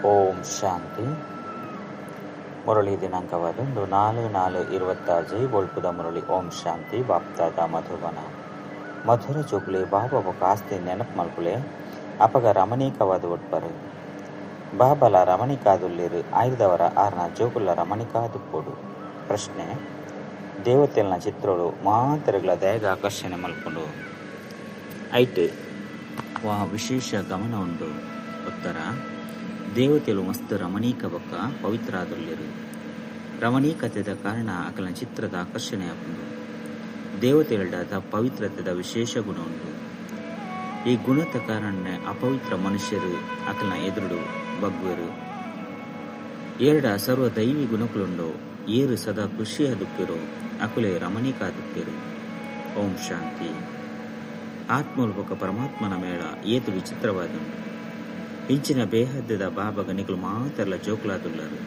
ಓಂ ಶಾಂತಿ. ಮುರಳಿ ದಿನಾಂಕವಾದ 4/4/26 ಒಳ್ಪುದ ಮುರಳಿ. ಓಂ ಶಾಂತಿ. ಬಾಪ್ತಾದ ಮಧುಬನ ಮಧುರ ಜೋಕುಲೆ ಬಾಬಾ ఒక ఆస్తి ನೆನಪು ಮಲ್ಕುಲೆ ಅಪಗ ರಮಣೀಕವಾದ ಒಟ್ಪರು ಬಾಬಲ ರಮಣಿಕಾದುಲ್ಲಿರು ಆಯ್ದವರ ಆರ್ನ ಜೋಕುಲ ರಮಣಿಕಾದುಪ್ಪೋಡು. ಪ್ರಶ್ನೆ: ದೇವತೆಲ್ನ ಚಿತ್ರಗಳು ಮಾತರೆಗಳ ದಯಗ ಆಕರ್ಷಣೆ ಮಲ್ಕೊಂಡು ಐಟ್ ವಿಶೇಷ ಗಮನ ಉಂಡು. ಉತ್ತರ: ದೇವತೆಲು ಮಸ್ತ್ ರಮಣೀಕ ಬೊಕ್ಕ ಪವಿತ್ರ ಆದುಲ್ಲೆರು. ರಮಣೀಕತೆದ ಕಾರಣ ಅಕಲ್ನ ಚಿತ್ರದ ಆಕರ್ಷಣೆ ಆಪುಂಡು. ದೇವತೆಲ್ಡ ಪವಿತ್ರತೆದ ವಿಶೇಷ ಗುಣ ಉಂಟು. ಈ ಗುಣದ ಕಾರಣ ಅಪವಿತ್ರ ಮನುಷ್ಯರು ಅಕಲ್ನ ಎದುರುಡು ಬಗ್ಗುವರು. ಏರಡ ಸರ್ವ ದೈವಿ ಗುಣಕುಲುಂಡು. ಏರು ಸದಾ ಖುಷಿಯ ದುಪ್ಪಿರೋ ಅಕುಲೆ ರಮಣೀಕ ದುಪ್ಪಿರು. ಓಂ ಶಾಂತಿ. ಆತ್ಮೋಲ್ಪಕ ಪರಮಾತ್ಮನ ಮೇಳ ಏತು ವಿಚಿತ್ರವಾದುಂಡು. ಇಂಚಿನ ಬೇಹದ್ದದ ಬಾಬಗ ನಿಕಲು ಮಾತೆಲ್ಲ ಜೋಕುಲಾದುಲ್ಲರು.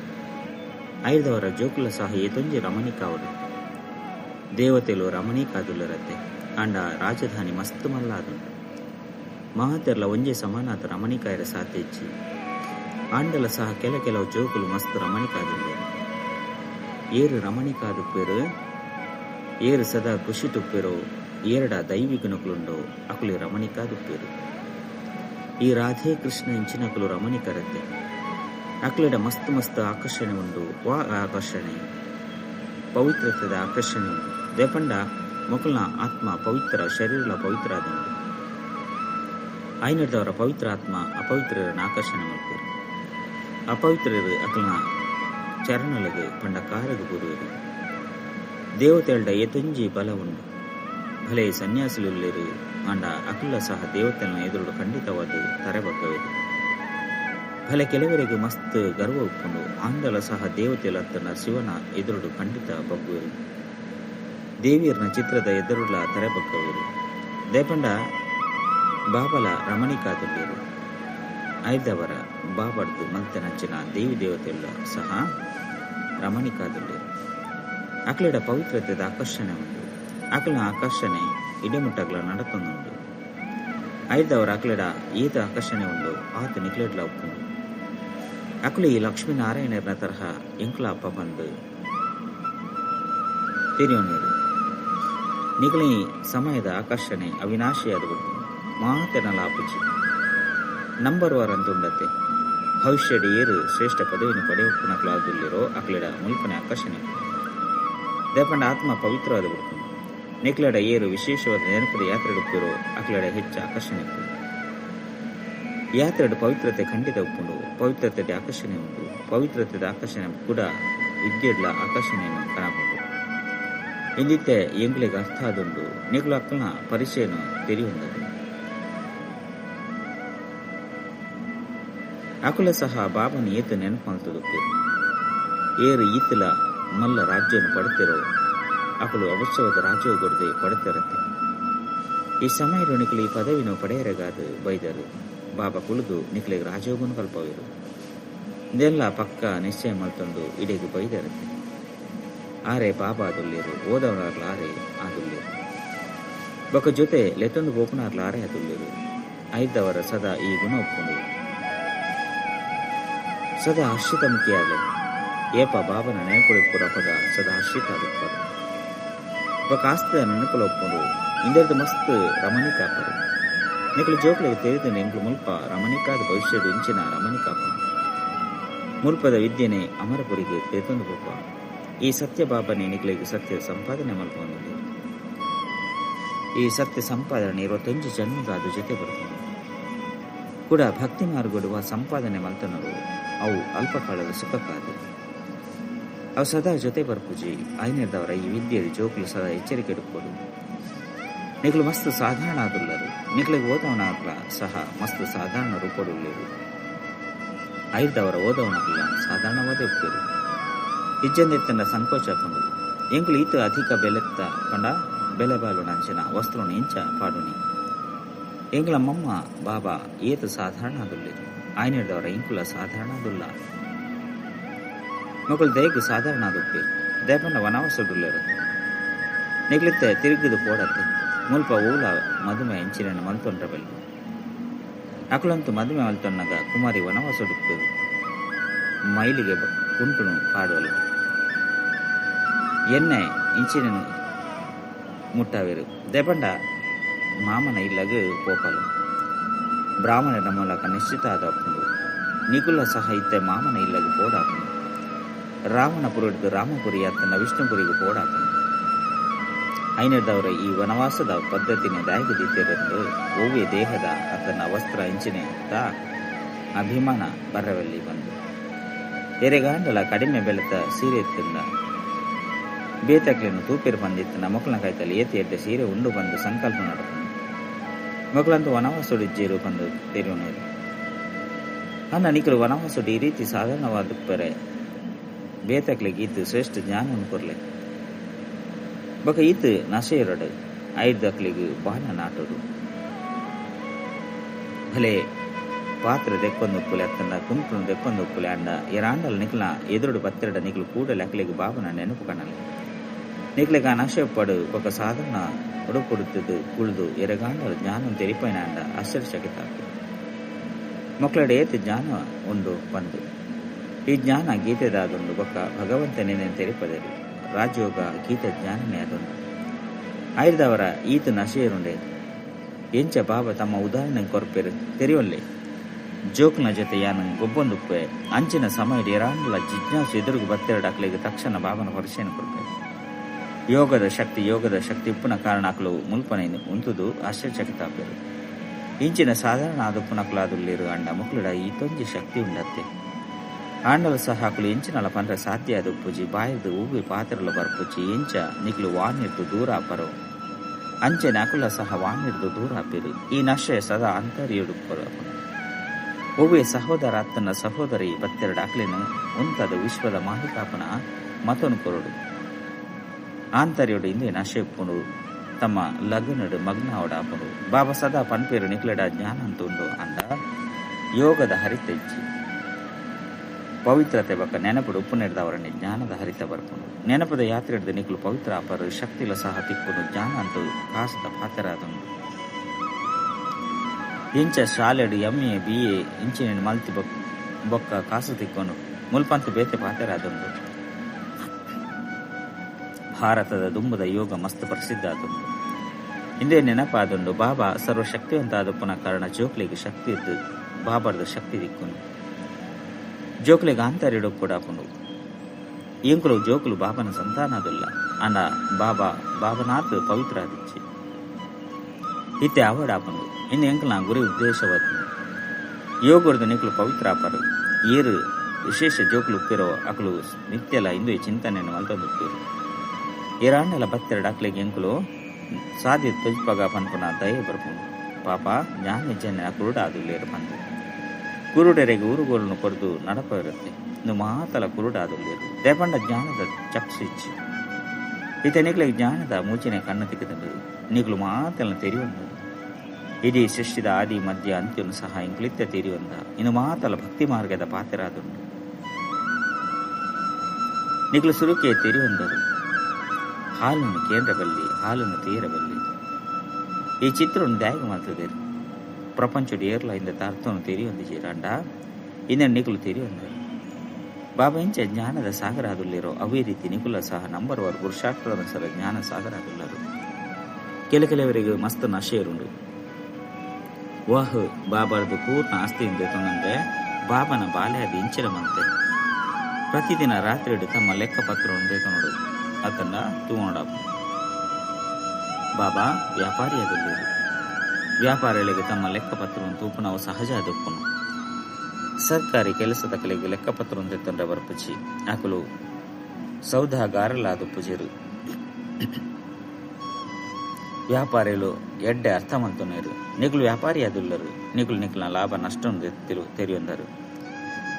ಐದವರ ಜೋಕುಲ ಸಹ ಏತೊಂಜಿ ರಮಣೀಕಾವಡು. ದೇವತೆಲು ರಮಣೀಕಾದುಲ್ಲರತ್ತೆ. ಅಂಡ ರಾಜಧಾನಿ ಮಸ್ತ್ ಮಲ್ಲಾದುಂಡು. ಮಾತೆರ್ಲ ಒಂಜೆ ಸಮಾನಾತ ರಮಣೀಕಾಯರ ಸಾತೆಚ್ಚಿ ಆಂಡಲ ಸಹ ಕೆಲವು ಜೋಕುಲು ಮಸ್ತ್ ರಮಣೀಕಾದುಲ್ಲೆರು. ಏರು ರಮಣೀಕಾದುಪ್ಪೆರು. ಏರು ಸದಾ ಖುಷಿ ತುಪ್ಪೆರೋ ಏರಡ ದೈವಿ ಗುಣಕುಲುಂಡೋ ಅಕುಲಿ ರಮಣೀಕಾದುಪ್ಪೆರು. ಈ ರಾಧೆ ಕೃಷ್ಣ ಇಂಚಿನಕಲು ರಮಣೀಕರತ್ತೆ. ಅಕ್ಲೆಡ ಮಸ್ತ್ ಆಕರ್ಷಣೆ ಉಂಡು. ವಾ ಆಕರ್ಷಣೆ ಪವಿತ್ರತೆದ ಆಕರ್ಷಣೆ ಉಂಡು. ದೇಪಂಡ ಮೊಕಲ್ನ ಆತ್ಮ ಪವಿತ್ರ, ಶರೀರಲ ಪವಿತ್ರ ಆದುಂಡು. ಐನಡ್ದವರ ಪವಿತ್ರ ಆತ್ಮ ಅಪವಿತ್ರರನ್ನ ಆಕರ್ಷಣೆ ಮಾಡ್ತಾರೆ. ಅಪವಿತ್ರರು ಅಕಲ್ನ ಚರಣಲಗೆ ಪಂಡ ಕಾರದು ಗುರುವರು. ದೇವತೆಲ್ಡ ಏತೊಂಜಿ ಬಲ ಉಂಡು. ಭಲೆ ಸನ್ಯಾಸಿಲುಲ್ಲೆರು ಅಂಡ ಅಕುಲ್ಲ ಸಹ ದೇವತೆಲ್ನ ಎದುರುಡು ಖಂಡಿತವಾದ ತರೆಬಕ್ಕವೇರು. ಭಲೆ ಕೆಲವರಿಗೆ ಮಸ್ತ್ ಗರ್ವ ಉಪ್ಪುಂಡು. ಆಂಡಲ ಸಹ ದೇವತೆಲತ್ತನ ಶಿವನ ಎದುರುಡು ಖಂಡಿತ ಬಗ್ಗುವರು. ದೇವಿಯರ್ನ ಚಿತ್ರದ ಎದುರುಡ್ಲ ತರೆಬಕ್ಕವೇರು. ದೇಪಂಡ ಬಾಬಲ ರಮಣೀಕಾದುಲ್ಲೆರು. ಐದವರ ಬಾಬಡ್ದು ಮಲ್ತೆನಂಚಿನ ದೇವಿ ದೇವತೆಲ್ಲ ಸಹ ರಮಣೀಕಾದುಲ್ಲೆರು. ಅಕ್ಲೆಡ ಪವಿತ್ರತೆದ ಆಕರ್ಷಣೆ ಉಂಟು. ಅಕಲ್ನ ಆಕರ್ಷಣೆ ಇಡೆಮುಟ್ಟಗ್ಲ ನಡಕೊಂದುಂಡು. ಐದವರ ಅಕ್ಲೆಡ ಈತ ಆಕರ್ಷಣೆ ಉಂಡು. ಆತ ನಿಕ್ಲೆಡ್ಲ ಉಪ್ಪುಂಡು. ಅಕುಲು ಈ ಲಕ್ಷ್ಮೀನಾರಾಯಣರ್ನ ತರಹ ಎಂಕ್ಲ ಅಪ್ಪ ಬಂದು ತಿರಿಯೋನೇರು. ನಿಗಲಿ ಸಮಯದ ಆಕರ್ಷಣೆ ಅವಿನಾಶಿಯಾದ ಉಂಟು. ಮಾತೆನಲ ಆಪುಚಿ ನಂಬರ್ 1 ಅಂತುಂಡತೆ. ಭವಿಷ್ಯದ ಏರು ಶ್ರೇಷ್ಠ ಪದವಿನ ಪಡೆಯುವುನಕ್ಲಾದುಲ್ಲಿರೋ ಅಕ್ಲೆಡ ಮುಲ್ಪನೆ ಆಕರ್ಷಣೆ. ದೇಪಂಡ ಆತ್ಮ ಪವಿತ್ರವಾದ ಬಿಡ್ಕೊಂಡು ನಿಕ್ಲೆಡ ಏರು ವಿಶೇಷವಾದ ನೆನಪದ ಯಾತ್ರೆ ಉಪ್ಪಿರೋ ಅಕ್ಲೆಡ ಹೆಚ್ಚು ಆಕರ್ಷಣೆ ಉಂಟು. ಯಾತ್ರೆಡು ಪವಿತ್ರತೆ ಖಂಡಿತ ಉಪ್ಪುಂಡು. ಪವಿತ್ರತೆದ ಆಕರ್ಷಣೆ ಉಂಟು. ಪವಿತ್ರತೆದ ಆಕರ್ಷಣೆ ಕೂಡ ವಿದ್ಯೆಡ್ಲ ಆಕರ್ಷಣೆಯನ್ನು ಕಾಣಬಹುದು. ಇಂದಿತ್ತೆ ಎಂಗ್ಲಿಗೆ ಅರ್ಥ ಆದುಂಡು. ನಿಗ್ಲು ಅಕ್ಕಲ್ನ ಪರಿಚಯನು ತೆರಿಯುಂಡದು. ಅಕುಲ ಸಹ ಬಾಬನ ಏತು ನೆನಪು ಮಲ್ತದುಪ್ಪೇರು. ಏರು ಈತಲ ಮಲ್ಲ ರಾಜ್ಯವನ್ನು ಪಡೆತಿರೋ ಅಕಲು ಅವಶ್ಯವಾದ ರಾಜ್ಯವು ಕೊಡದೆ ಪಡೆತಿರತ್ತೆ. ಈ ಸಮಯದ ನಿಕ್ಲಿ ಈ ಪದವಿನ ಪಡೆಯರೆಗಾದು ಬೈದರು. ಬಾಬಾ ಕುಳಿದು ನಿಕ್ಲಿಗೆ ರಾಜಯೋಗವನ್ನು ಕಲ್ಪವಿರು. ಇದೆಲ್ಲ ಪಕ್ಕ ನಿಶ್ಚಯ ಮಲ್ತೊಂದು ಇಡೆಗೆ ಬೈದಿರತ್ತೆ. ಆರೆ ಬಾಬಾ ಅದುಲ್ಲೇರು. ಓದವನಾರ್ಲ ಆರೆ ಆದುಲ್ಲೇರು. ಬೊಕ್ಕ ಜೊತೆ ಲೆತ್ತೊಂದು ಬೋಪನಾರ್ಲ ಆರೆ ಅದುಲ್ಲೇರು. ಐದವರ ಸದಾ ಈ ಗುಣ ಒಪ್ಪುಂಡು. ಸದಾ ಹರ್ಷಿತ ಮುಖಿಯಾಗಲಿ. ಏಪ ಬಾಬನ ನೆನಪುಳಿಪ್ಪುರ ಪದ ಸದಾ ಹರ್ಷಿತ ಆದುಪ್ಪರು. ಬೊಕ್ಕ ಆಸ್ತಿದ ನೆನಪುಲ ಒಪ್ಪುಂಡು. ಇಂದೆರ್ದು ಮಸ್ತ್ ರಮಣೀಕಾಪರು. ನಿಕಲು ಜೋಕ್ಲಿಗೆ ತೆರೆದು ನೆಂಕ್ಲು ಮುಲ್ಪ ರಮಣೀಕಾದ ಭವಿಷ್ಯದ ಇಂಚಿನ ರಮಣೀಕಾಪ ಮುಲ್ಪದ ವಿದ್ಯೆನೆ ಅಮರಪುರಿಗೆ ತೆರೆತೊಂದು ಬೋಪ. ಈ ಸತ್ಯ ಬಾಬನೇ ನಿಕ್ಲಿಗೆ ಸತ್ಯ ಸಂಪಾದನೆ ಮಲ್ಪೊಂದು. ಈ ಸತ್ಯ ಸಂಪಾದನೆ 21 ಜನ್ಮಗಾದ ಜೊತೆ ಬರ್ತದೆ ಕೂಡ. ಭಕ್ತಿ ಮಾರ್ಗೊಡುವ ಸಂಪಾದನೆ ಮಲ್ತನರು ಅವು ಅಲ್ಪಕಾಲದ ಸುಖಕ್ಕಾದು. ಅವು ಸದಾ ಜೊತೆ ಬರ್ಪುಜಿ. ಐನರ್ದವರ ಈ ವಿದ್ಯೆಯ ಜೋಕ್ಲು ಸದಾ ಎಚ್ಚರಿಕೆ ಇಡುಕೋಡು. ನಿಕ್ಲು ಮಸ್ತ್ ಸಾಧಾರಣ ಆದುಲ್ಲರು. ನಿಕ್ಲಿಗೆ ಓದವನಾಗ್ಲ ಸಹ ಮಸ್ತ್ ಸಾಧಾರಣ ರೂಪಡುಲ್ಲೇರು. ಐದವರ ಓದವನಾಗ್ಲ ಸಾಧಾರಣವಾದ ಉಪ್ಪೇರು. ಇಜ್ಜಂದೆತ್ತನ ಸಂಕೋಚ ಪಂಡು. ಎಂಕ್ಲು ಈತ ಅಧಿಕ ಬೆಲೆತ್ತ ಪಂಡ ಬೆಲೆ ಬಾಲು ನಂಚಿನ ವಸ್ತ್ರನು ಇಂಚ ಪಾಡುನಿ. ಎಂಗ್ಲ ಮಮ್ಮ ಬಾಬಾ ಏತು ಸಾಧಾರಣ ಆದುಲ್ಲೇರು. ಆಯ್ನಡ್ದವರ ಇಂಕುಲ ಸಾಧಾರಣ ಆದುಲ್ಲ. ಮಕ್ಕಳು ದಯಗು ಸಾಧಾರಣ ಆದುಪ್ಪೇರು. ದೇಪಂಡ ವನವಾಸಡುಲ್ಲೇರು. ನಿಗ್ಲಿತ್ತೆ ತಿರುಗಿದು ಪೋಡತ್ತೆ. ಮುಲ್ಪ ಊಲ ಮದುಮೆ ಎಂಚಿನ ಮಲ್ತೊಂಡ್ರ ಬೆಲ್ಲು. ಅಕುಲಂತು ಮದುವೆ ಮಲ್ತೊನ್ನಗ ಕುಮಾರಿ ವನವಾಸಡುಪ್ಪೇರು. ಮೈಲಿಗೆ ಕುಂಟುನು ಪಾಡುವಲ್ಲ ಎಣ್ಣೆ ಇಂಚಿನ ಮುಟ್ಟವಿರು ದೆಪಂಡ ಮಾಮನ ಇಲ್ಲಗ ಪೋಪಲು ಬ್ರಾಹ್ಮಣರ ಮೂಲಕ ನಿಶ್ಚಿತ ಆದಪ್ಪುಂಡು ನಿಕುಲ ಸಹ ಇತ್ತೆ ಮಾಮನ ಇಲ್ಲಗ ಪೋಡಾಪುಂಡು ರಾಮನಪುರ ಹಿಡಿದು ರಾಮಪುರಿ ಅತ್ತನ ವಿಷ್ಣುಪುರಿಗೆ ಪೋಡಾಪುಂಡು ಐನದವರ ಈ ವನವಾಸದ ಪದ್ಧತಿನ ದಾಯಗದಿತ್ತಿರಂದು ಓವ್ಯ ದೇಹದ ಅತನ ವಸ್ತ್ರ ಇಂಚಿನೆ ಅಭಿಮಾನ ಬರವಲ್ಲಿ ಬಂದು ಎರೆಗಾಂಡಲ ಕಡಿಮೆ ಬೆಳೆತ ಸೀರೆ ತಿಂದ ಬೇತಕ್ಲಿನ ತೂಪಿರು ಬಂದಿತ್ತಿನ ಮಕ್ಕಳ ಕೈತಲ್ಲಿ ಏತಿ ಎಡ್ಡೆ ಸೀರೆ ಉಂಡು ಬಂದು ಸಂಕಲ್ಪ ನಡಕೊಂಡು ಮಕ್ಕಳಂತೂ ವನವಾಸುಡಿಜ್ಜೇರು ಬಂದು ತೆರೆಯುವುದು ಅನ್ನ ನಿಕಲು ವನವಾಸುಡಿ ಈ ರೀತಿ ಸಾಧಾರಣವಾದ ಪರೆ ಬೇತಕ್ಲಿಗೆ ಇತ್ತು ಶ್ರೇಷ್ಠ ಜ್ಞಾನವನ್ನು ಕೊರ್ಲೆ ಬಕ ಈತ್ ನಶೆರಡು ಐದಕ್ಲಿಗೆ ಬಾಣ ನಾಟೋದು ಭಲೆ ಪಾತ್ರ ದೆಕ್ಕೊಂದುಪ್ಪುಲೆ ಅತ್ತಂದ ಕುಂಟು ದೆಕ್ಕೊಂದುಪ್ಪುಲೆ ಅಂಡ ಎರಾಂಡಲ್ ನಿಕ್ಲ ಎದುರುಡು ಬತ್ತೆರಡ ನಿಕ್ಲು ಕೂಡಲೇ ಅಕ್ಲಿಗೆ ಬಾಬನ ನೆನಪು ಕಣ್ಣಲ್ಲಿ ನಿಕ್ಲೆಗ ನಶೆ ಪಡು ಬಕ ಸಾಧಾರಣ ಉಡುಪುಡುತ್ತದು ಕುಳಿದು ಎರೆಗಾಂಡಲ್ ಜ್ಞಾನ ತೆರಿಪೈನ ಅಂಡ ಆಶ್ಚರ್ಯಚಕಿತಾಗ್ತದೆ ಮಕ್ಕಳಡೆ ಏತ್ ಜ್ಞಾನ ಉಂಡು ಬಂದು ಈ ಜ್ಞಾನ ಗೀತೆದಾದೊಂದು ಬೊಕ್ಕ ಭಗವಂತನೇನೆ ತೆರಿಪದರು ರಾಜಯೋಗ ಗೀತ ಜ್ಞಾನನೇ ಅದೊಂದು ಆಯ್ದವರ ಈತ ನಶೆಯರುಂಡೆ ಎಂಚ ಬಾಬಾ ತಮ್ಮ ಉದಾಹರಣೆ ಕೊರ್ಪೆರು ತೆರೆಯೊಲ್ಲೆ ಜೋಕ್ನ ಜೊತೆ ಯಾನ ಗೊಬ್ಬೊಂದುಪ್ಪೆ ಅಂಚಿನ ಸಮಯ ಏರಾಂಡ್ಲ ಜಿಜ್ಞಾಸು ಎದುರುಗು ಬತ್ತೆರಡು ಅಕ್ಲಿಗೆ ತಕ್ಷಣ ಬಾಬನ ಪರಿಚಯನ ಕೊಡ್ಪೆ ಯೋಗದ ಶಕ್ತಿ ಉಪ್ಪುನ ಕಾರಣ ಅಕ್ಲು ಮುಲ್ಪನೆ ಉಂತುದು ಆಶ್ಚರ್ಯಚಕಿತಾಪೆರು ಇಂಚಿನ ಸಾಧಾರಣ ಆದುಪ್ಪುನಕ್ಲಾದುಲ್ಲಿರು ಅಂಡ ಮುಕ್ಲುಡ ಈತೊಂಜಿ ಶಕ್ತಿ ಉಂಡತ್ತೆ ಆಂಡಲ ಸಹ ಅಕ್ಲು ಎಂಚಿನಲ ಪಂಡ್ರೆ ಸಾಧ್ಯ ಆದ ಉಪ್ಪುಜಿ ಬಾಯದು ಹೂವಿ ಪಾತ್ರಲು ಬರ್ಪುಜಿ ಎಂಚ ನಿಕ್ಲು ವಾಣಿರ್ದು ದೂರ ಅಪರೋ ಅಂಚೆನ ಅಕುಲ ಸಹ ವಾಣಿರ್ದು ದೂರ ಅಪ್ಪಿರು ಈ ನಶೆ ಸದಾ ಅಂತರ್ಯುಡುಪ್ಪರು ಒವ್ವೆ ಸಹೋದರ ಅತ್ತನ ಸಹೋದರಿ ಬತ್ತೆರಡು ಅಕ್ಲಿನ ಉಂತದ ವಿಶ್ವದ ಮಾಹಿಕಾಪನ ಮತನು ಕೊರಡು ಆಂತರ್ಯೋಡು ಇಂದೇ ನಶೆ ಉಪ್ಪುಂಡು ತಮ್ಮ ಲಗ್ನಡು ಮಗ್ನಾವಡ ಅಪ್ಪುಂಡು ಬಾಬಾ ಸದಾ ಪನ್ಪೇರು ನಿಕ್ಲೆಡ ಜ್ಞಾನ ಅಂತುಂಡು ಅಂಡ ಯೋಗದ ಹರಿತೆಜ್ಜಿ ಪವಿತ್ರತೆ ಬಕ್ಕ ನೆನಪುಡು ಉಪ್ಪು ನೆರೆದವರನ್ನೇ ಜ್ಞಾನದ ಹರಿತ ಬರ್ಕೊಂಡು ನೆನಪದ ಯಾತ್ರೆ ಹಿಡಿದು ನಿಕ್ಲು ಪವಿತ್ರ ಅಪರು ಶಕ್ತಿಲ ಸಹ ತಿಕ್ಕುನು ಜ್ಞಾನ ಅಂತೂ ಕಾಸದ ಪಾತ್ರರಾದುಂಡು ಇಂಚ ಶಾಲೆಡು MA BA ಇಂಚಿನ ಮಲ್ತಿ ಬೊಕ್ಕ ಕಾಸು ತಿಕ್ಕೊಂಡು ಮುಲ್ಪಂತು ಬೇತೆ ಪಾತ್ರರಾದುಂಡು ಭಾರತದ ದುಂಬುದ ಯೋಗ ಮಸ್ತ್ ಪ್ರಸಿದ್ಧ ಆದುಂಡು ಇಂದೇ ನೆನಪಾದುಂಡು ಬಾಬಾ ಸರ್ವಶಕ್ತಿವಂತ ಆದಪ್ಪನ ಕಾರಣ ಜೋಕ್ಲಿಗೆ ಶಕ್ತಿ ಇದ್ದು ಬಾಬಾರ್ದ ಶಕ್ತಿ ದಿಕ್ಕುನು ಜೋಕ್ಲಿಗೆ ಆಂತರ್ಯಡು ಕೂಡ ಹಾಕೊಂಡು ಇಂಕುಲು ಜೋಕುಲು ಬಾಬನ ಸಂತಾನದುಲ್ಲ ಅಂಡ ಬಾಬನಾಥ್ ಪವಿತ್ರ ಆದಿಚ್ಚಿ ಇತ್ತೆ ಅವಡ್ ಆಪನು ಇನ್ನು ಎಂಕಲ್ ನಾ ಗುರಿ ಉದ್ದೇಶವತ್ತು ಯೋಗುರ್ದು ನಿಕ್ಲು ಪವಿತ್ರ ಆಪರು ಏರು ವಿಶೇಷ ಜೋಕುಲು ಉಪ್ಪಿರೋ ಅಕಲು ನಿತ್ಯಲ ಇಂದು ಚಿಂತನೆಯನ್ನು ಮಲ್ತೊಂದುಪ್ಪೇರು ಏರಾಣ್ಣೆಲ್ಲ ಬತ್ತೆರಡು ಅಕ್ಲಿಗೆ ಎಂಕುಲು ಸಾಧ್ಯ ತೊಜ್ಪಗ ಪನ್ಪುನ ದಯೆ ಬರ್ಪುಂಡು ಪಾಪ ಜ್ಞಾನ ಜನ ಕುರುಡ ಆದುಲ್ಲೇರು ಬಂದು ಕುರುಡರಿಗೆ ಊರುಗೋಲನ್ನು ಕೊರೆದು ನಡಪ ಇರುತ್ತೆ ಇನ್ನು ಮಾತಲ ಕುರುಡಾದುಲ್ಲೇರು ದೇಪಂಡ ಜ್ಞಾನದ ಚಕ್ಷಿಚ್ಚಿ ಈತ ನಿಕ್ಲಿಗೆ ಜ್ಞಾನದ ಮೂಚಿನ ಕಣ್ಣು ತಿಕ್ಕಿದಂಡು ನಿಕ್ಲು ಮಾತలను ತೆರೆಯುವಂದು ಇಡೀ ಸೃಷ್ಟಿದ ಆದಿ ಮಧ್ಯ ಅಂತ್ಯನು ಸಹ ಇಂಕ್ಲಿತ್ತ ತೆರೆಯುವಂದ ಇನ್ನು ಮಾತಲ ಭಕ್ತಿ ಮಾರ್ಗದ ಪಾತ್ರರಾದುಂಡು ನಿಕ್ಲು ಸುರುಕೆ ತೆರೆಯುವಂದರು ಹಾಲನ್ನು ಕೇಂದ್ರಬಲ್ಲಿ ಹಾಲನ್ನು ತೀರಬಲ್ಲಿ ಈ ಚಿತ್ರವನ್ನು ದ್ಯಾಗ ಮಾಡ್ತದೇರು ಪ್ರಪಂಚದ ಏರ್ಲೈಂದ ಅರ್ಥವನ್ನು ತೆರೆಯೊಂದಿಜೀರಂಡ ಇನ್ನ ನಿಕುಲು ತೆರೆಯೊಂದರು ಬಾಬಾ ಇಂಚ ಜ್ಞಾನದ ಸಾಗರ ಆದುಲ್ಲಿರೋ ಅವೇ ರೀತಿ ನಿಕುಲ ಸಹ ನಂಬರ್ 1 ಪುರುಷಾರ್ಥದ ಜ್ಞಾನ ಸಾಗರ ಆದುಲ್ಲರು ಕೆಲವರಿಗೆ ಮಸ್ತ್ ನಶೆಯರುಂಡು ವಾಹ್ ಬಾಬಾರದು ಪೂರ್ಣ ಆಸ್ತಿಯಿಂದ ತೊಂದ್ರೆ ಬಾಬನ ಬಾಲ್ಯದ ಇಂಚಿನ ಮಂತೆ ಪ್ರತಿದಿನ ರಾತ್ರಿ ತಮ್ಮ ಲೆಕ್ಕ ಪತ್ರವನ್ನು ನೋಡು ಅದನ್ನ ತಗೊಂಡ ಬಾಬಾ ವ್ಯಾಪಾರಿಯಾದಲ್ಲಿರು ವ್ಯಾಪಾರಿಗಳಿಗೆ ತಮ್ಮ ಲೆಕ್ಕಪತ್ರವನ್ನು ತೂಪುನವು ಸಹಜ ಆದುಪ್ಪುನು ಸರ್ಕಾರಿ ಕೆಲಸದ ಕಲೆಗೆ ಲೆಕ್ಕಪತ್ರವನ್ನು ತಂಡ ಬರ್ಪುಚಿ ಆಕಲು ಸೌದಾಗಾರಲಾದ ಪುಜರು ವ್ಯಾಪಾರಿಗಳು ಎಡ್ಡೆ ಅರ್ಥವಂತನೇರು ನಿಗುಲು ವ್ಯಾಪಾರಿಯಾದುಲ್ಲರು ನಿಗುಲು ಲಾಭ ನಷ್ಟವನ್ನು ತೆರೆಯೊಂದರು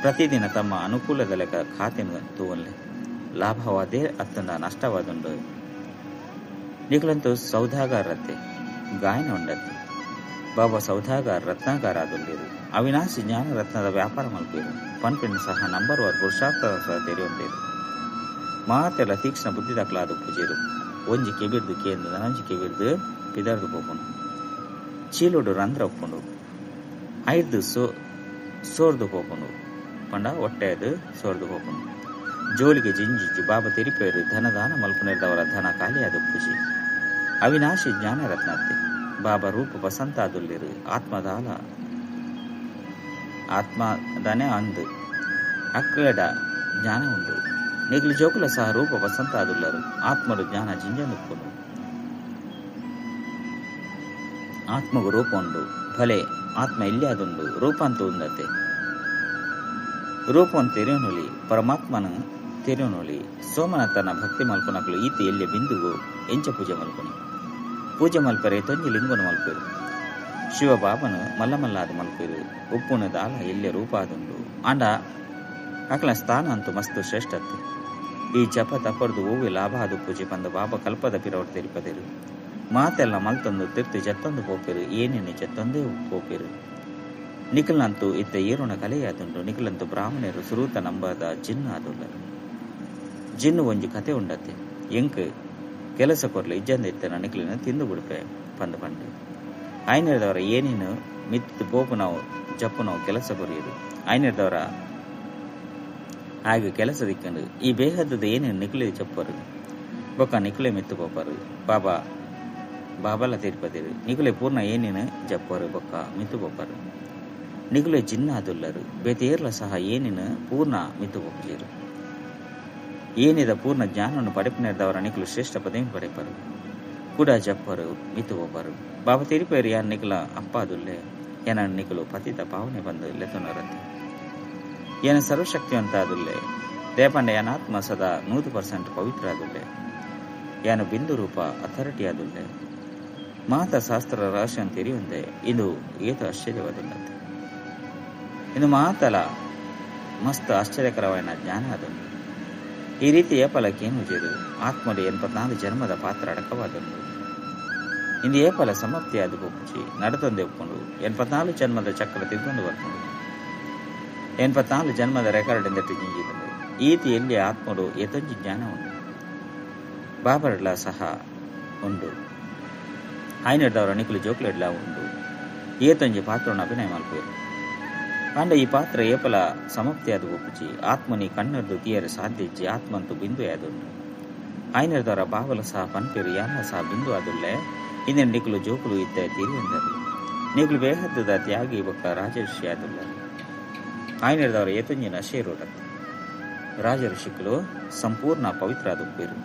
ಪ್ರತಿದಿನ ತಮ್ಮ ಅನುಕೂಲದ ಲೆಕ್ಕ ಖಾತೆಯನ್ನು ತೂವಲ್ಲೆ ಲಾಭವಾದೇ ಅತ್ತಂದ ನಷ್ಟವಾದುಂಡು ನಿಗುಲಂತೂ ಸೌದಾಗಾರತೆ ಗಾಯನ ಉಂಡತ್ತೆ ಬಾಬಾ ಸೌದಾಗಾರ ರತ್ನಾಗಾರ ಆದುಲ್ಲಿರು ಅವಿನಾಶಿ ಜ್ಞಾನ ರತ್ನದ ವ್ಯಾಪಾರ ಮಲ್ಪೇರು ಪನ್ಪೆಣ್ಣು ಸಹ ನಂಬರ್ 1 ಪುರುಷಾರ್ಥ ಸಹ ತೆರೆಯೊಂದೇರು ಮಾತೆಲ್ಲ ತೀಕ್ಷ್ಣ ಬುದ್ಧಿದಾಕಲಾದ ಪೂಜೆರು ಒಂಜಿ ಕೆಬಿರ್ದು ಕೇಂದ್ರ ನನಂಜಿ ಕೆಬಿರ್ದು ಪಿದರ್ದು ಪೋಪುಂಡು ಚೀಲೋಡು ರಂಧ್ರ ಒಪ್ಪುಂಡು ಐದು ಸೋರ್ದು ಪೋಪುಂಡು ಪಂಡ ಹೊಟ್ಟೆದು ಸೋರ್ದು ಹೋಗುನು. ಜೋಲಿಗೆ ಜಿಂಜಿಜ್ಜಿ ಬಾಬಾ ತಿರುಪೇರು ಧನದಾನ ಮಲ್ಪುನಿರ್ದವರ ಧನ ಖಾಲಿಯಾದ ಪೂಜಿ. ಅವಿನಾಶಿ ಜ್ಞಾನರತ್ನತ್ತೆ ಬಾಬಾ ರೂಪ ಬಸಂತಾದುಲ್ಲಿರು ಆತ್ಮದನೆ ಅಂದು ಅಕ್ಕಡ ಜ್ಞಾನ ಉಂಡು. ನಿಗ್ಲು ಜೋಕುಲ ಸಹ ರೂಪ ಬಸಂತಾದುಲ್ಲರು ಆತ್ಮಡು ಜ್ಞಾನ ಜಿಂಜನುಪ್ಪುನು. ಆತ್ಮಗೂ ರೂಪ ಉಂಡು ಭಲೆ ಆತ್ಮ ಇಲ್ಲಿ ಅದುಂಡು ರೂಪ ಅಂತ ಉಂದತೆ. ರೂಪವನ್ನು ತೆರೆಯೋನುಲಿ ಪರಮಾತ್ಮನ ತೆರೆಯೋನುಲಿ ಸೋಮನ ತನ್ನ ಭಕ್ತಿ ಮಲ್ಪನಕಲು ಈತ ಎಲ್ಲಿ ಬಿಂದುಗು ಎಂಚ ಪೂಜೆ ಮಲ್ಪನಿ. ಪೂಜೆ ಮಲ್ಪರೆ ತೊಂಜಿ ಲಿಂಗನು ಮಲ್ಪೇರು. ಶಿವಬಾಬನು ಮಲ್ಲಮಲ್ಲಾದ ಮಲ್ಪೇರು. ಉಪ್ಪುನ ದಾಲ ಎಲ್ಲೆ ರೂಪ ಆದುಂಡು ಅಂಡ ಅಕಲ ಸ್ಥಾನ ಅಂತೂ ಮಸ್ತು ಶ್ರೇಷ್ಠತೆ. ಈ ಜಪ ತಪ್ಪರ್ದು ಹೂವಿ ಲಾಭ ಅದು ಪೂಜೆ ಬಂದ ಬಾಬಾ ಕಲ್ಪದ ಪಿರವರು ತೆರಿಪದೇರು. ಮಾತೆಲ್ಲ ಮಲ್ತೊಂದು ತಿರ್ತಿ ಜತ್ತೊಂದು ಪೋಪೇರು ಏನೇನು ಜತ್ತೊಂದೇ ಪೋಪೇರು. ನಿಖಿಲ್ನಂತೂ ಇತ್ತ ಏರುಣ ಕಲೆಯಾದುಂಡು. ನಿಖಿಲಂತೂ ಬ್ರಾಹ್ಮಣರು ಸುರೂತ ನಂಬದ ಜಿನ್ನು ಆದುಳ್ಳರು. ಜಿನ್ನು ಒಂಜಿ ಕತೆ ಉಂಡತ್ತೆ. ಎಂಕ್ ಕೆಲಸ ಕೊರ್ಲೆ ಇಜ್ಜಂದ ಇತ್ತನ ನಿಖಿಲಿನ ತಿಂದು ಬಿಡುಪೆ ಪಂದು ಪಂಡು. ಆಯ್ನಿರ್ದವರ ಏನೇನು ಮಿತ್ತು ಪೋಪು ನಾವು ಜಪ್ಪು ನಾವು ಕೆಲಸ ಕೊರಿಯರು. ಆಯ್ನಿರ್ದವರ ಹಾಗೆ ಕೆಲಸ ದಿಕ್ಕಂಡು ಈ ಬೇಹದ್ದದ ಏನೇನು ನಿಖಿಲಿ ಚಪ್ಪರು ಬೊಕ್ಕ ನಿಖಿಲೆ ಮಿತ್ತು ಪೋಪರು. ಬಾಬಾಲ ತೀರ್ಪದೇರು ನಿಖಿಲೆ ಪೂರ್ಣ ಏನೇನು ಜಪ್ಪರು ಬೊಕ್ಕ ಮಿತ್ತು ಪೋಪರು. ನಿಗುಲೆ ಜಿನ್ನ ಆದುಲ್ಲರು ಬೇತೇರ್ಲ ಸಹ ಏನೇನು ಪೂರ್ಣ ಮಿತ್ತು ಪೋಪಜೇರು. ಏನಿದ ಪೂರ್ಣ ಜ್ಞಾನವನ್ನು ಪಡೆಪಿನಿರ್ದವರ ನಿಖಲು ಶ್ರೇಷ್ಠ ಪದವಿ ಪಡೆಪರು ಕೂಡ ಜಪ್ಪರು ಮಿತ್ತು ಪೋಪರು. ಬಾಬಾ ತಿರುಪೇರು ಯಾರು ನಿಖಲ ಅಪ್ಪ ಆದುಲ್ಲೆ ಏನ ನಿಖಲು ಪತಿತ ಪಾವನೆ ಬಂದು ಲೆತನರತ್ತೆ. ಏನ ಸರ್ವಶಕ್ತಿವಂತ ಆದುಲ್ಲೆ ದೇಪಂಡ ಏನಾತ್ಮ ಸದಾ 100% ಪವಿತ್ರ ಆದುಲ್ಲೆ. ಏನು ಬಿಂದು ರೂಪ ಅಥಾರಿಟಿ ಆದುಲ್ಲೆ. ಮಾತ ಶಾಸ್ತ್ರ ರಹಸ್ಯ ತೆರೆಯುವಂತೆ ಇದು ಏತ ಆಶ್ಚರ್ಯವಾದುಲ್ಲಂತೆ. ಇನ್ನು ಮಾತಲ ಮಸ್ತ್ ಆಶ್ಚರ್ಯಕರವಾದ ಜ್ಞಾನ ಆದುಂಡು. ಈ ರೀತಿ ಏಪಲಕ್ಕೇನು ಜೇರು ಆತ್ಮಡು 84 ಜನ್ಮದ ಪಾತ್ರ ಅಡಕವಾದುಂಡು. ಇಂದು ಏಪಲ ಸಮರ್ಥಿಯಾದ ಪೂಜಿ ನಡತೊಂದೆ ಒಪ್ಕೊಂಡು 84 ಜನ್ಮದ ಚಕ್ರ ತಿರ್ಕೊಂಡು ಬರ್ಕೊಂಡು 84 ಜನ್ಮದ ರೆಕಾರ್ಡ್ ಎಂದಟ್ಟು ಜಿಂಜಿದರು. ಈತಿಯಲ್ಲಿ ಆತ್ಮಡು ಎತೊಂಜಿ ಜ್ಞಾನ ಉಂಟು. ಬಾಬರ್ಲ ಸಹ ಉಂಡು. ಆಯ್ನಿಡ್ದವರ ನಿಖಲು ಜೋಕ್ಲೆಡ್ಲ ಉಂಡು. ಏತೊಂಜಿ ಪಾತ್ರವನ್ನು ಅಭಿನಯ ಮಲ್ಪೇರು. ಅಂಡ ಈ ಪಾತ್ರ ಏಪಲ ಸಮಪ್ತಿಯಾದ ಒಪ್ಪುಜಿ ಆತ್ಮನಿ ಕಣ್ಣರ್ದು ತೀಯರ ಸಾಧ್ಯಜ್ಜಿ ಆತ್ಮಂತೂ ಬಿಂದು ಆದುಂಡು. ಆಯ್ನಿರ್ದವರ ಬಾವಲು ಸಹ ಪನ್ಪೇರು ಯಾನ ಸಹ ಬಿಂದು ಆದುಲ್ಲೆ. ಇಂದಿನ ನಿಖಲು ಜೋಕುಲು ಇದ್ದ ತೀರಿಯಂದರು. ನಿಖಲು ಬೇಹದ್ದದ ತ್ಯಾಗಿ ಬೊಕ್ಕ ರಾಜಋಷಿ ಆದುಲ್ಲರು. ಆಯ್ನಿರ್ದವರ ಏತೊಂಜಿನ ಶೇರೋಡತ್ತು. ರಾಜಋಷಿಗಳು ಸಂಪೂರ್ಣ ಪವಿತ್ರ ಆದುಪ್ಪೇರು.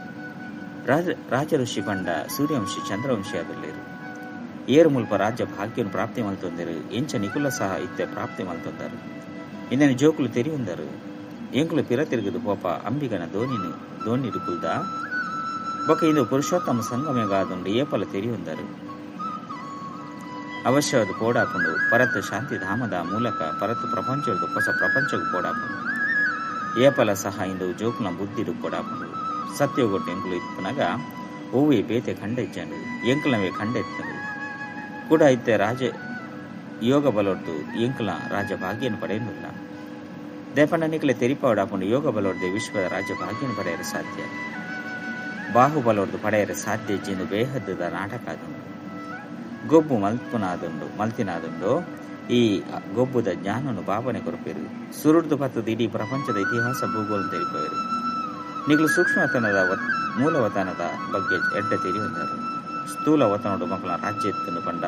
ರಾಜಋಷಿ ಪಂಡ ಸೂರ್ಯವಂಶಿ ಚಂದ್ರವಂಶಿ ಆದುಲ್ಲೇರು. ಏರು ಮುಲ್ಪ ರಾಜ್ಯ ಭಾಗ್ಯವನ್ನು ಪ್ರಾಪ್ತಿ ಮಲ್ತೊಂದರು. ಎಂಚ ನಿಕುಲ ಸಹ ಇತ್ತೆ ಪ್ರಾಪ್ತಿ ಮಲ್ತೊಂದರು. ಇಂದನೆ ಜೋಕುಲು ತೆರಿಯುಂದರು. ಎಂಕುಲು ಪಿರ ತಿರುಗಿದು ಪೋಪ ಅಂಬಿಗನ ದೋಣಿರು ಕುಲ್ದ ಬೊಕ ಇಂದು ಪುರುಷೋತ್ತಮ ಸಂಗಮೇಗಾದುಂಡು ಏಪಲ ತೆರಿಯುಂದರು. ಅವಶ್ಯವಾದ ಪೋಡಾಪುಂಡು ಪರತ್ ಶಾಂತಿ ಧಾಮದ ಮೂಲಕ ಪರತ್ ಪ್ರಪಂಚದ ಹೊಸ ಪ್ರಪಂಚಕ್ಕೆ ಪೋಡಾಪುಂಡು. ಏಪಲ ಸಹ ಇಂದು ಜೋಕುಲ ಬುದ್ಧಿಡು ಪೋಡಾಪುಂಡು. ಸತ್ಯೋಗೊಟ್ಟು ಎಂಕುಲು ಇಪ್ಪುನಗ ಹೂವಿ ಬೇತೆ ಖಂಡೆಚ್ಚಂಡು ಎಂಕುಲವೇ ಖಂಡೆತ್ತಂಡು ಕೂಡ ಇತ್ತೆ ರಾಜ ಯೋಗ ಬಲೊಡ್ದು ಎಂಕುಲ ರಾಜ ಭಾಗ್ಯನು ಪಡೆಯಲಿಲ್ಲ. ದೇಪಂಡ ನಿಖಲೆ ತೆರಿಪಾವಡಾಪುಂಡು ಯೋಗ ಬಲೊಡ್ದೆ ವಿಶ್ವದ ರಾಜ್ಯ ಭಾಗ್ಯನು ಪಡೆಯಲು ಸಾಧ್ಯ. ಬಾಹುಬಲೊಡ್ದು ಪಡೆಯಲು ಸಾಧ್ಯ ಎಂದು ಬೇಹದ್ದದ ನಾಟಕ ಆದುಂಡು. ಗೊಬ್ಬು ಮಲ್ತಿನಾದುಂಡು. ಈ ಗೊಬ್ಬುದ ಜ್ಞಾನವನ್ನು ಬಾಬನೆ ಕೊರಪೇರು. ಸುರುಡ್ದು ಪತ್ತದ ಇಡೀ ಪ್ರಪಂಚದ ಇತಿಹಾಸ ಭೂಗೋಳ ತೆರಿಪೇರು. ನಿಗಲು ಸೂಕ್ಷ್ಮವತನದ ಮೂಲವತನದ ಬಗ್ಗೆ ಎಡ್ಡ ತೆರಿಯುಂದರು. ಸ್ಥೂಲ ವತನೋಡು ಮಕ್ಕಳ ರಾಜ್ಯ ಎತ್ತನು ಪಂಡ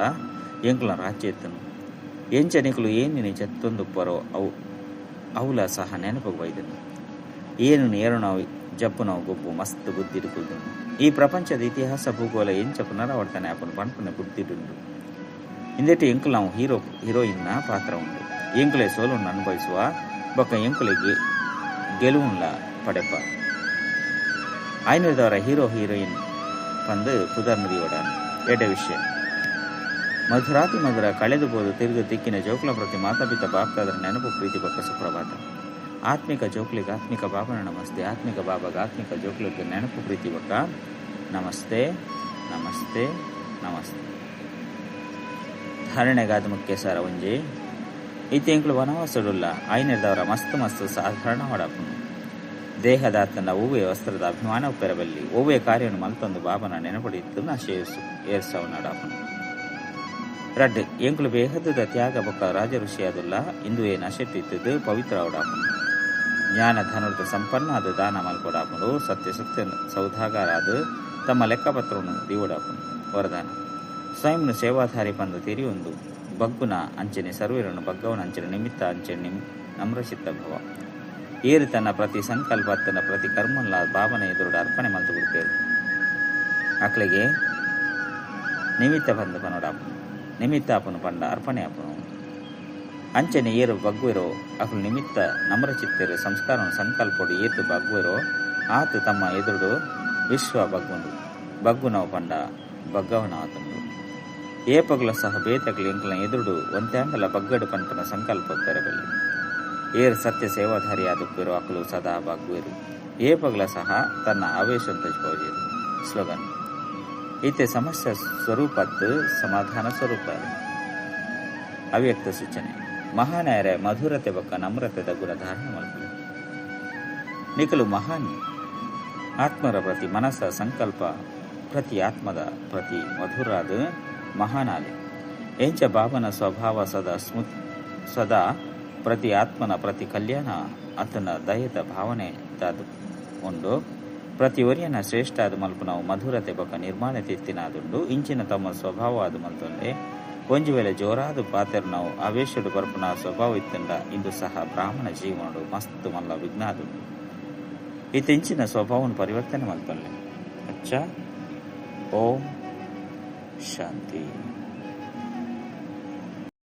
ಎಂಕುಲ ರಾಜ್ಯ ಎತ್ತನು ಎಂಚ ನಿಕಲು ಏನಿನ ಜತ್ತೊಂದು ಪರೋ ಅವುಲ ಸಹ ನೆನಪು ಬೈದನು. ಏನು ಏರು ನಾವು ಜಪ್ಪು ನಾವು ಗೊಬ್ಬು ಮಸ್ತ್ ಬುದ್ಧಿಡುವುದು. ಈ ಪ್ರಪಂಚದ ಇತಿಹಾಸ ಭೂಗೋಳ ಎಂಚ ಪುನರಾವರ್ತನೆ ಆಪನು ಪಂಪನ ಬುದ್ಧಿಡುಂಡು. ಇಂದೆಟ್ಟು ಎಂಕುಲ ನಾವು ಹೀರೋಯಿನ್ನ ಪಾತ್ರ ಉಂಡು. ಎಂಕುಲೆ ಸೋಲನ್ನು ಅನುಭವಿಸುವ ಬೊಕ್ಕ ಎಂಕುಲೆಗೆ ಗೆಲುವುಲ್ಲ ಪಡೆಪ. ಆಯ್ನಿರ್ದವರ ಹೀರೋಯಿನ್ ಪಂದು ಪುದರ್ ನುಡಿಯೋಡಾನು ಎಡ್ಡ ವಿಷಯ ಮಧುರಾತಿ ಮಧುರ ಕಳೆದುಬೋದು ತಿರುಗು ತಿಕ್ಕಿನ ಜೋಕುಲ ಪ್ರತಿ ಮಾತಾಪಿತ ಬಾಪ್ತಾದರ ನೆನಪು ಪ್ರೀತಿ ಬೊಕ್ಕ ಸುಪ್ರಭಾತ. ಆತ್ಮಿಕ ಜೋಕ್ಲಿಗೆ ಆತ್ಮಿಕ ಬಾಬನ ನಮಸ್ತೆ. ಆತ್ಮಿಕ ಬಾಬಾಗ ಆತ್ಮಿಕ ಜೋಕ್ಲಿಗೆ ನೆನಪು ಪ್ರೀತಿ ಬೊಕ್ಕ ನಮಸ್ತೆ ನಮಸ್ತೆ ನಮಸ್ತೆ. ಧಾರಣೆಗಾದ ಮುಖ್ಯ ಸಾರ ಒಂಜಿ ಇತಿ ಎಂಕ್ಲು ವನವಾಸಡುಲ್ಲ. ಆಯ್ನಿರ್ದವರ ಮಸ್ತ್ ಸಾಧಾರಣ ಹೊಡಪುನು. ದೇಹದಾತನ ಹೂವೆ ವಸ್ತ್ರದ ಅಭಿಮಾನ ಪೆರಬಲ್ಲಿ ಹೂವೆ ಕಾರ್ಯವನ್ನು ಮಲ್ತೊಂದು ಬಾಬನ ನೆನಪಡಿತ್ತು ನಾ ಏರ್ಸವ ನಡಾಪನು. ರಡ್ ಎಂಕುಲು ಬೇಹದ ತ್ಯಾಗ ಬೊಕ್ಕ ರಾಜ ಋಷಿಯಾದುಲ್ಲ ಇಂದು ಏನ್ ಅಶೆಟ್ಟಿದ್ದು ಪವಿತ್ರ ಅವಡಾಪುಂಡು ಜ್ಞಾನ ಧನುರ್ದ ಸಂಪನ್ನ ಅದು ದಾನ ಮಲ್ಕೊಡಾಪುಂಡು ಸತ್ಯ ಸತ್ಯ ಸೌದಾಗಾರ ಅದು ತಮ್ಮ ಲೆಕ್ಕಪತ್ರವನ್ನು ದಿವಡಾಪುಂಡು ವರದಾನ ಸ್ವಯಂನು ಸೇವಾಧಾರಿ ಪಂದ ತಿರಿ ಒಂದು ಬಗ್ಗುನ ಅಂಚನೆ ಸರ್ವೇರನ್ನು ಬಗ್ಗವನ ಅಂಚನೆ ನಿಮಿತ್ತ ಅಂಚನೆ ನಮ್ರಚಿತ್ತ ಭವ ಏರು ತನ್ನ ಪ್ರತಿ ಸಂಕಲ್ಪ ತನ್ನ ಪ್ರತಿ ಕರ್ಮಲ್ಲ ಭಾವನೆ ಎದುರುಡ ಅರ್ಪಣೆ ಮಲ್ತು ಬಿಡ್ತೇವೆ ಅಕ್ಳಿಗೆ ನಿಮಿತ್ತ ಬಂದ ಪನೋಡಾಪುನು ನಿಮಿತ್ತ ಆಪನು ಪಂಡ ಅರ್ಪಣೆ ಆಪನು ಅಂಚನೆ ಏರು ಬಗ್ಗುವಿರೋ ಅಕ್ಳು ನಿಮಿತ್ತ ನಮ್ರಚಿತ್ತರು ಸಂಸ್ಕಾರ ಸಂಕಲ್ಪಡು ಏತು ಬಗ್ಗುವಿರೋ ಆತು ತಮ್ಮ ಎದುರುಡು ವಿಶ್ವ ಬಗ್ಗುಂಡು ಬಗ್ಗುನವು ಪಂಡ ಬಗ್ಗವನ ಆತಂಡು ಏಪಗ್ಲ ಸಹ ಬೇತಗ್ಲು ಎಂಕ್ಲ ಎದುರುಡು ಒಂತ್ಯಾಂಗಲ ಬಗ್ಗಡು ಪಂಪನ ಸಂಕಲ್ಪ ತೆರಬಲ್ಲಿ ಏರು ಸತ್ಯ ಸೇವಾಧಾರಿಯಾದುಪ್ಪಿರೋ ಅಕ್ಲು ಸದಾ ಬಗ್ಗುವಿರು ಏಪಗ್ಲ ಸಹ ತನ್ನ ಆವೇಶ ತಜ್ಬೋಜೇರು ಸ್ಲೋಗನ್ ಈತೆ ಸಮಸ್ಯೆ ಸ್ವರೂಪತ್ತು ಸಮಾಧಾನ ಸ್ವರೂಪ ಅವ್ಯಕ್ತ ಸೂಚನೆ ಮಹಾನಾಯರ ಮಧುರತೆ ಬೊಕ್ಕ ನಮ್ರತೆದ ಗುಣ ಧಾರಣ ಮಲ್ಪು ನಿಕಲು ಮಹಾನ್ ಆತ್ಮರ ಪ್ರತಿ ಮನಸ್ಸ ಸಂಕಲ್ಪ ಪ್ರತಿ ಆತ್ಮದ ಪ್ರತಿ ಮಧುರಾದ ಮಹಾನಾಲೆ ಎಂಚ ಬಾಬನ ಸ್ವಭಾವ ಸದಾ ಪ್ರತಿ ಆತ್ಮನ ಪ್ರತಿ ಕಲ್ಯಾಣ ಆತನ ದಯದ ಭಾವನೆ ತಾದು ಉಂಡು ಪ್ರತಿ ಒರಿಯನ ಶ್ರೇಷ್ಠ ಆದ ಮಲ್ಪು ನಾವು ಮಧುರತೆ ಬೊಕ್ಕ ನಿರ್ಮಾಣ ತಿತ್ತಿನಾದುಂಡು ಇಂಚಿನ ತಮ್ಮ ಸ್ವಭಾವ ಆದ ಮಲ್ತೊಂಡೆ ಒಂಜು ವೇಳೆ ಜೋರಾದ ಪಾತೆರು ನಾವು ಆವೇಶಡು ಬರ್ಪುನ ಸ್ವಭಾವ ಇತ್ತಂಡ ಇಂದು ಸಹ ಬ್ರಾಹ್ಮಣ ಜೀವನಡು ಮಸ್ತ್ ಮಲ್ಲ ವಿಘ್ನಾದುಂಡು ಇಂಚಿನ ಸ್ವಭಾವವನ್ನು ಪರಿವರ್ತನೆ ಮಲ್ತೊಲ್ಲೆ ಅಚ್ಚ ಓಂ ಶಾಂತಿ.